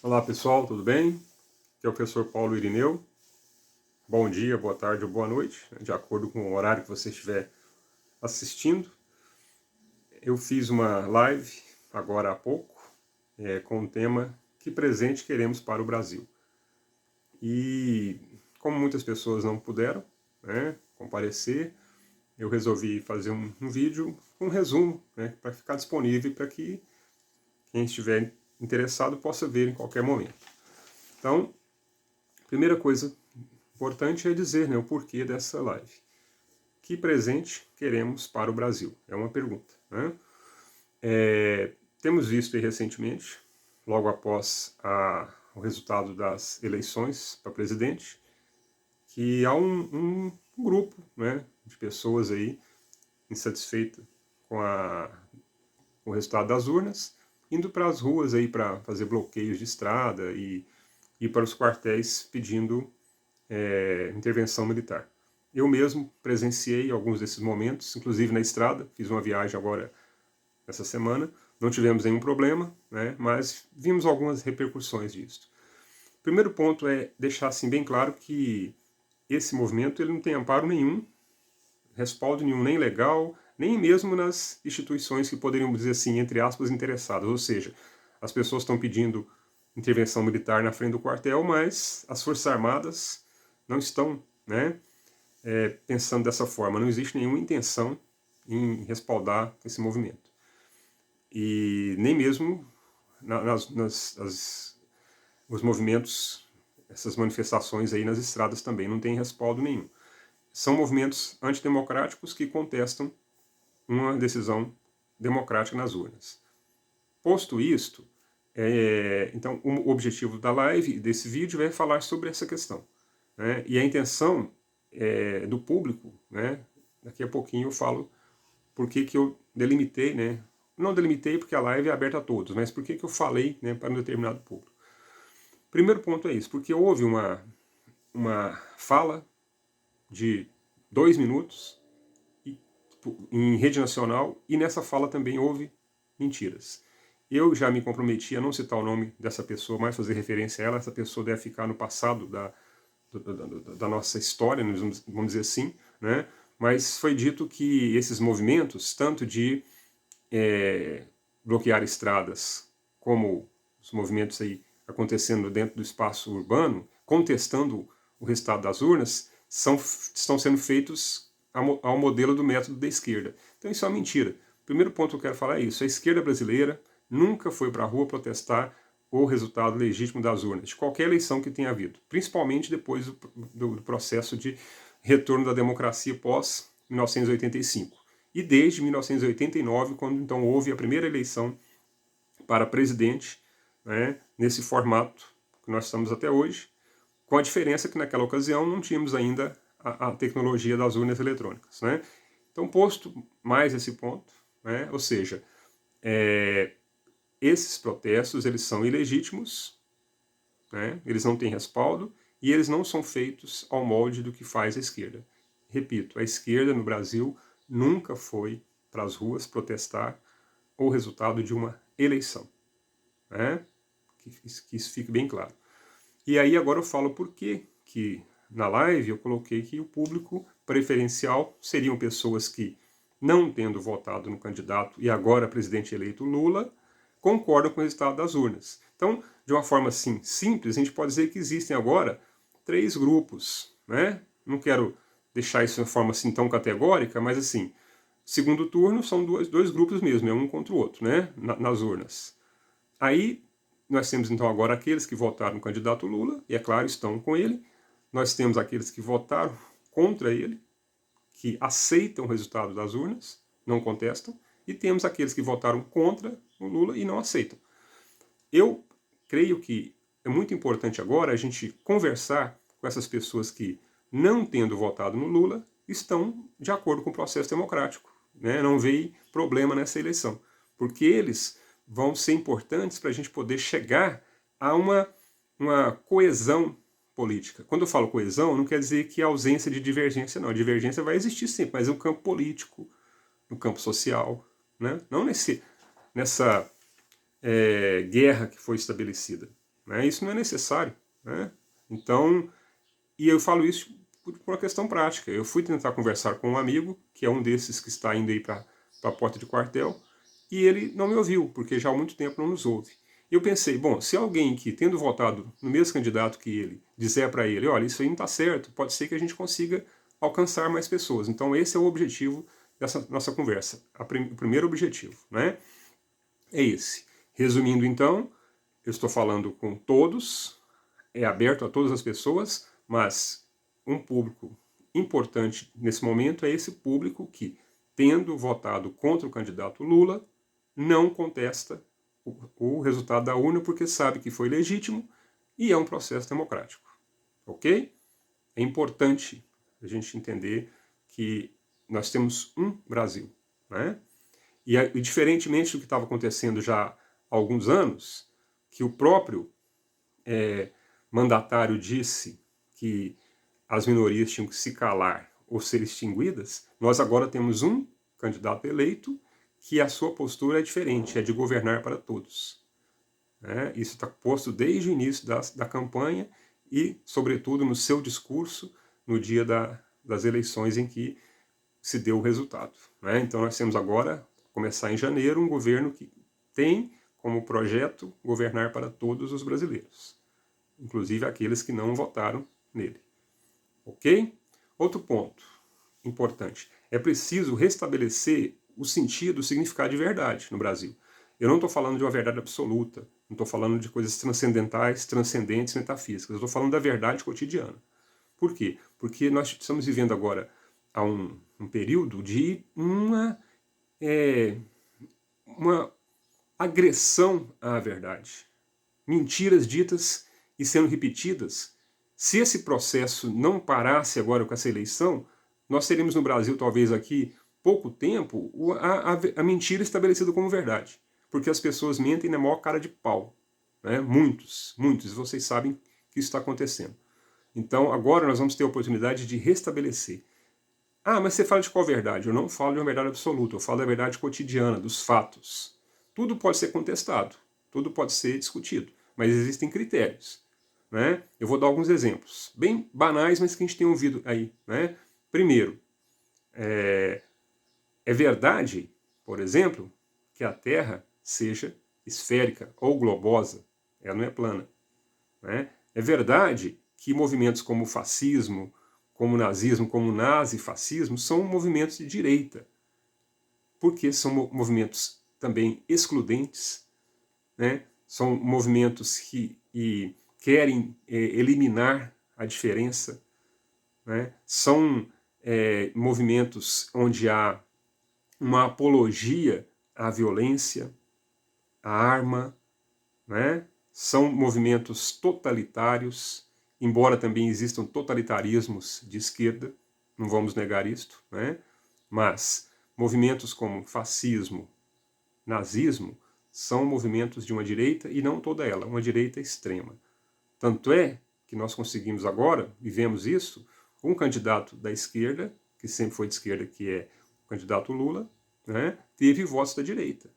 Olá pessoal, tudo bem? Aqui é o professor Paulo Irineu. Bom dia, boa tarde ou boa noite, de acordo com o horário que você estiver assistindo. Eu fiz uma live agora há pouco com o tema Que presente queremos para o Brasil? E como muitas pessoas não puderam comparecer, eu resolvi fazer um vídeo, um resumo, para ficar disponível para que quem estiver interessado possa ver em qualquer momento. Então, primeira coisa importante é dizer o porquê dessa live. Que presente queremos para o Brasil? É uma pergunta. Temos visto aí recentemente, logo após o resultado das eleições para presidente, que há um grupo de pessoas aí insatisfeitas com o resultado das urnas, indo para as ruas aí para fazer bloqueios de estrada e ir para os quartéis pedindo intervenção militar. Eu mesmo presenciei alguns desses momentos, inclusive na estrada, fiz uma viagem agora essa semana, não tivemos nenhum problema, mas vimos algumas repercussões disso. O primeiro ponto é deixar assim bem claro que esse movimento ele não tem amparo nenhum, respaldo nenhum, nem legal, nem mesmo nas instituições que poderiam dizer assim, entre aspas, interessadas, ou seja, as pessoas estão pedindo intervenção militar na frente do quartel, mas as Forças Armadas não estão pensando dessa forma, não existe nenhuma intenção em respaldar esse movimento. E nem mesmo os movimentos, essas manifestações aí nas estradas também não tem respaldo nenhum. São movimentos antidemocráticos que contestam uma decisão democrática nas urnas. Posto isto, então o objetivo da live, desse vídeo, é falar sobre essa questão. E a intenção do público, daqui a pouquinho eu falo por que eu delimitei, não delimitei porque a live é aberta a todos, mas por que eu falei para um determinado público. Primeiro ponto é isso, porque houve uma fala de 2 minutos em rede nacional e nessa fala também houve mentiras. Eu já me comprometi a não citar o nome dessa pessoa, mas fazer referência a ela. Essa pessoa deve ficar no passado da nossa história, vamos dizer assim, mas foi dito que esses movimentos, tanto de bloquear estradas, como os movimentos aí acontecendo dentro do espaço urbano, contestando o resultado das urnas, estão sendo feitos ao modelo do método da esquerda. Então isso é uma mentira. O primeiro ponto que eu quero falar é isso. A esquerda brasileira nunca foi para a rua protestar o resultado legítimo das urnas, de qualquer eleição que tenha havido, principalmente depois do processo de retorno da democracia pós 1985. E desde 1989, quando então houve a primeira eleição para presidente, nesse formato que nós estamos até hoje, com a diferença que naquela ocasião não tínhamos ainda a tecnologia das urnas eletrônicas. Então, posto mais esse ponto, ou seja, esses protestos eles são ilegítimos, eles não têm respaldo e eles não são feitos ao molde do que faz a esquerda. Repito, a esquerda no Brasil nunca foi para as ruas protestar o resultado de uma eleição. Que isso fique bem claro. E aí agora eu falo por que na live eu coloquei que o público preferencial seriam pessoas que, não tendo votado no candidato e agora presidente eleito Lula, concordam com o resultado das urnas. Então, de uma forma assim simples, a gente pode dizer que existem agora 3 grupos. Não quero deixar isso de uma forma assim tão categórica, mas assim, segundo turno são dois grupos mesmo, é um contra o outro, nas urnas. Aí nós temos então agora aqueles que votaram no candidato Lula, e é claro, estão com ele. Nós temos aqueles que votaram contra ele, que aceitam o resultado das urnas, não contestam, e temos aqueles que votaram contra o Lula e não aceitam. Eu creio que é muito importante agora a gente conversar com essas pessoas que, não tendo votado no Lula, estão de acordo com o processo democrático. Não veem problema nessa eleição, porque eles vão ser importantes para a gente poder chegar a uma coesão política. Quando eu falo coesão, não quer dizer que a ausência de divergência, não. A divergência vai existir sempre, mas no campo político, no campo social, não nessa guerra que foi estabelecida. né? Isso não é necessário, né? Então, e eu falo isso por uma questão prática. Eu fui tentar conversar com um amigo, que é um desses que está indo aí para a porta de quartel, e ele não me ouviu, porque já há muito tempo não nos ouve. Eu pensei, bom, se alguém que, tendo votado no mesmo candidato que ele, disser para ele, olha, isso aí não está certo, pode ser que a gente consiga alcançar mais pessoas. Então esse é o objetivo dessa nossa conversa. O primeiro objetivo, né? É esse. Resumindo então, eu estou falando com todos, é aberto a todas as pessoas, mas um público importante nesse momento é esse público que, tendo votado contra o candidato Lula, não contesta o resultado da urna porque sabe que foi legítimo e é um processo democrático. Ok? É importante a gente entender que nós temos um Brasil, né? E diferentemente do que estava acontecendo já há alguns anos, que o próprio mandatário disse que as minorias tinham que se calar ou ser extinguidas, nós agora temos um candidato eleito que a sua postura é diferente, é de governar para todos. Né? Isso está posto desde o início da campanha e, sobretudo, no seu discurso no dia das eleições em que se deu o resultado. Né? Então nós temos agora, começar em janeiro, um governo que tem como projeto governar para todos os brasileiros, inclusive aqueles que não votaram nele. Ok? Outro ponto importante. É preciso restabelecer o sentido, o significado de verdade no Brasil. Eu não estou falando de uma verdade absoluta, não estou falando de coisas transcendentais, transcendentes, metafísicas. Eu estou falando da verdade cotidiana. Por quê? Porque nós estamos vivendo agora há um período de uma agressão à verdade. Mentiras ditas e sendo repetidas. Se esse processo não parasse agora com essa eleição, nós teríamos no Brasil, talvez aqui, pouco tempo, a mentira estabelecida como verdade. Porque as pessoas mentem na maior cara de pau. Né? Muitos, vocês sabem que isso está acontecendo. Então, agora nós vamos ter a oportunidade de restabelecer. Ah, mas você fala de qual verdade? Eu não falo de uma verdade absoluta, eu falo da verdade cotidiana, dos fatos. Tudo pode ser contestado, tudo pode ser discutido, mas existem critérios. Né? Eu vou dar alguns exemplos, bem banais, mas que a gente tem ouvido aí. Né? Primeiro, é verdade, por exemplo, que a Terra seja esférica ou globosa, ela não é plana. Né? É verdade que movimentos como o fascismo, como o nazismo, como o nazifascismo, são movimentos de direita, porque são movimentos também excludentes, né? São movimentos que querem eliminar a diferença, né? São movimentos onde há uma apologia à violência, à arma, né? São movimentos totalitários, embora também existam totalitarismos de esquerda, não vamos negar isto, né? Mas movimentos como fascismo, nazismo, são movimentos de uma direita e não toda ela, uma direita extrema. Tanto é que nós conseguimos agora, vivemos isso, um candidato da esquerda, que sempre foi de esquerda, que é o candidato Lula, né, teve votos da direita.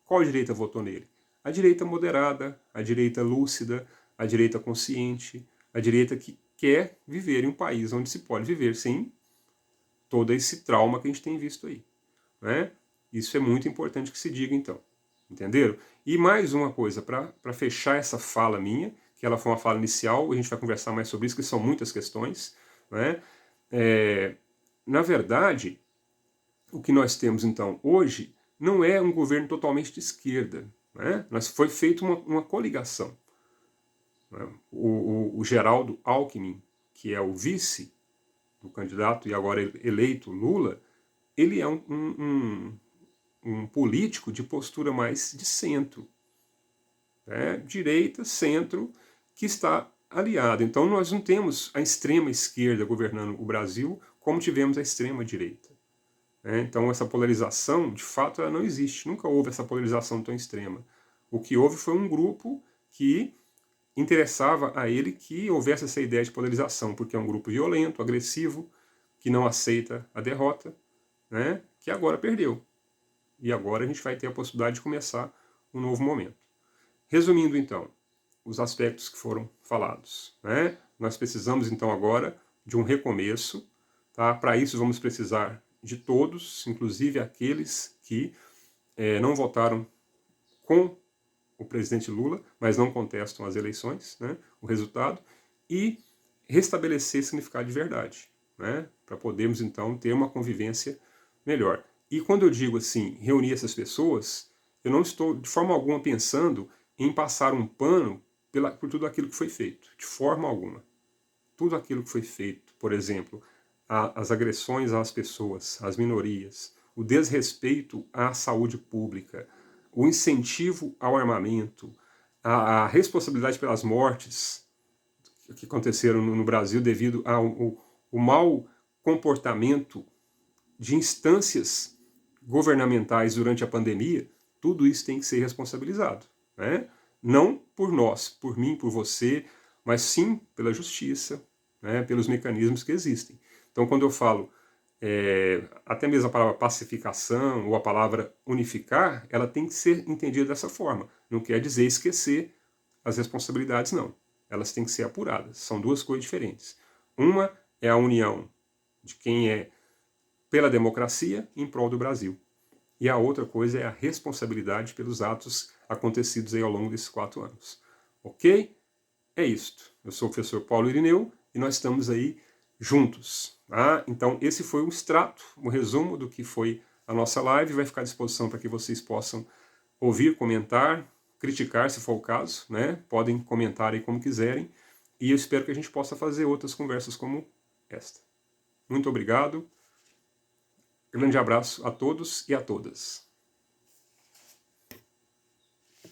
Qual direita votou nele? A direita moderada, a direita lúcida, a direita consciente, a direita que quer viver em um país onde se pode viver sem todo esse trauma que a gente tem visto aí. Né? Isso é muito importante que se diga, então. Entenderam? E mais uma coisa, para fechar essa fala minha, que ela foi uma fala inicial, a gente vai conversar mais sobre isso, que são muitas questões. Né? Na verdade, o que nós temos, então, hoje, não é um governo totalmente de esquerda. Né? Mas foi feita uma coligação. Né? O Geraldo Alckmin, que é o vice do candidato e agora eleito Lula, ele é um político de postura mais de centro. Né? Direita, centro, que está aliado. Então nós não temos a extrema esquerda governando o Brasil como tivemos a extrema direita. Então essa polarização, de fato, ela não existe. Nunca houve essa polarização tão extrema. O que houve foi um grupo que interessava a ele que houvesse essa ideia de polarização, porque é um grupo violento, agressivo, que não aceita a derrota, né? Que agora perdeu. E agora a gente vai ter a possibilidade de começar um novo momento. Resumindo, então, os aspectos que foram falados, né? Nós precisamos, então, agora de um recomeço. Tá? Para isso, vamos precisar de todos, inclusive aqueles que não votaram com o presidente Lula, mas não contestam as eleições, né? O resultado, e restabelecer significado de verdade, né? Para podermos, então, ter uma convivência melhor. E quando eu digo assim, reunir essas pessoas, eu não estou de forma alguma pensando em passar um pano por tudo aquilo que foi feito, de forma alguma. Tudo aquilo que foi feito, por exemplo, as agressões às pessoas, às minorias, o desrespeito à saúde pública, o incentivo ao armamento, a responsabilidade pelas mortes que aconteceram no Brasil devido ao mau comportamento de instâncias governamentais durante a pandemia, tudo isso tem que ser responsabilizado, né? Não por nós, por mim, por você, mas sim pela justiça, né? Pelos mecanismos que existem. Então, quando eu falo até mesmo a palavra pacificação ou a palavra unificar, ela tem que ser entendida dessa forma. Não quer dizer esquecer as responsabilidades, não. Elas têm que ser apuradas. São duas coisas diferentes. Uma é a união de quem é pela democracia em prol do Brasil. E a outra coisa é a responsabilidade pelos atos acontecidos aí ao longo desses 4 anos. Ok? É isto. Eu sou o professor Paulo Irineu e nós estamos aí juntos. Tá? Então, esse foi um extrato, um resumo do que foi a nossa live. Vai ficar à disposição para que vocês possam ouvir, comentar, criticar, se for o caso. Né? Podem comentar aí como quiserem. E eu espero que a gente possa fazer outras conversas como esta. Muito obrigado. Grande abraço a todos e a todas.